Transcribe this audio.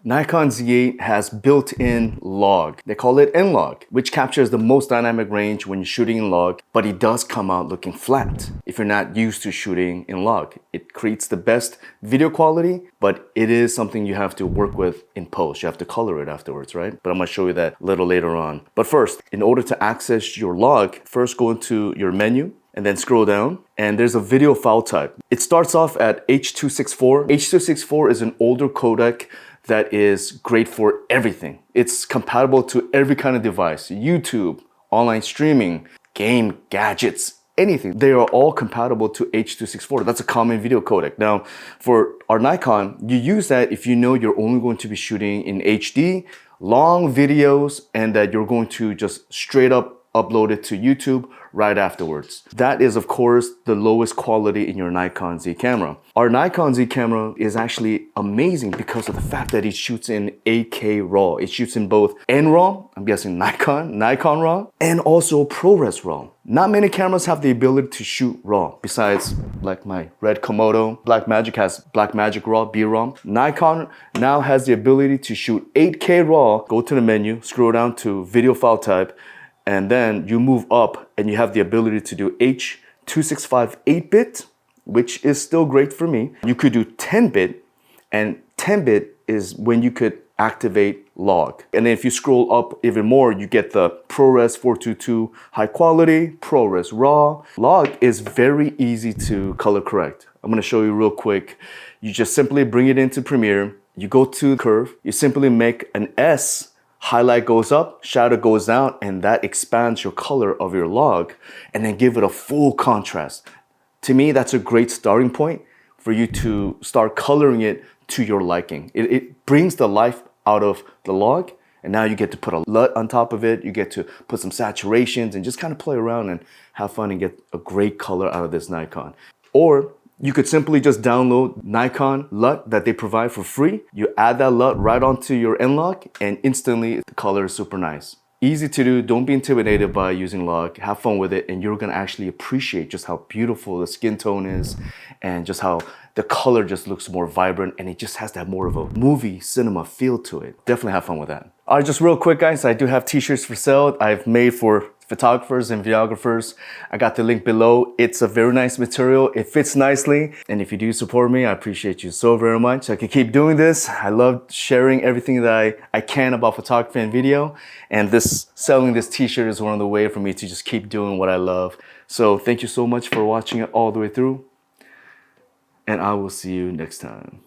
Nikon Z8 has built-in log. They call it N-Log, which captures the most dynamic range when you're shooting in log, but it does come out looking flat if you're not used to shooting in log. It creates the best video quality, but it is something you have to work with in post. You have to color it afterwards, right? But I'm gonna show you that a little later on. But first, in order to access your log, first go into your menu, and then scroll down, and there's a video file type. It starts off at H.264. H.264 is an older codec that is great for everything. It's compatible to every kind of device, YouTube, online streaming, game, gadgets, anything. They are all compatible to H.264. That's a common video codec. Now, for our Nikon, you use that if you know you're only going to be shooting in HD, long videos, and that you're going to just straight up upload it to YouTube right afterwards. That is, of course, the lowest quality in your Nikon Z camera. Our Nikon Z camera is actually amazing because of the fact that it shoots in 8K RAW. It shoots in both NRAW, I'm guessing Nikon RAW, and also ProRes RAW. Not many cameras have the ability to shoot RAW, besides like my red Komodo. Blackmagic has Blackmagic RAW, B-RAW. Nikon now has the ability to shoot 8K RAW. Go to the menu, scroll down to video file type, and then you move up and you have the ability to do H.265 8-bit, which is still great for me. You could do 10-bit, and 10-bit is when you could activate log. And then if you scroll up even more, you get the ProRes 422 high quality, ProRes RAW. Log is very easy to color correct. I'm gonna show you real quick. You just simply bring it into Premiere, you go to curve, you simply make an S, highlight goes up, shadow goes down, and that expands your color of your log, and then give it a full contrast. To me, that's a great starting point for you to start coloring it to your liking. It brings the life out of the log, and now you get to put a LUT on top of it, you get to put some saturations and just kind of play around and have fun and get a great color out of this Nikon. Or you could simply just download Nikon LUT that they provide for free. You add that LUT right onto your N-Log, and instantly the color is super nice. Easy to do, don't be intimidated by using log, have fun with it, and you're gonna actually appreciate just how beautiful the skin tone is and just how the color just looks more vibrant, and it just has that more of a movie cinema feel to it. Definitely have fun with that. All right, just real quick guys, I do have t-shirts for sale I've made for photographers and videographers. I got the link below. It's a very nice material. It fits nicely. And if you do support me, I appreciate you so very much. I can keep doing this. I love sharing everything that I can about photography and video. And selling this t-shirt is one of the ways for me to just keep doing what I love. So thank you so much for watching it all the way through. And I will see you next time.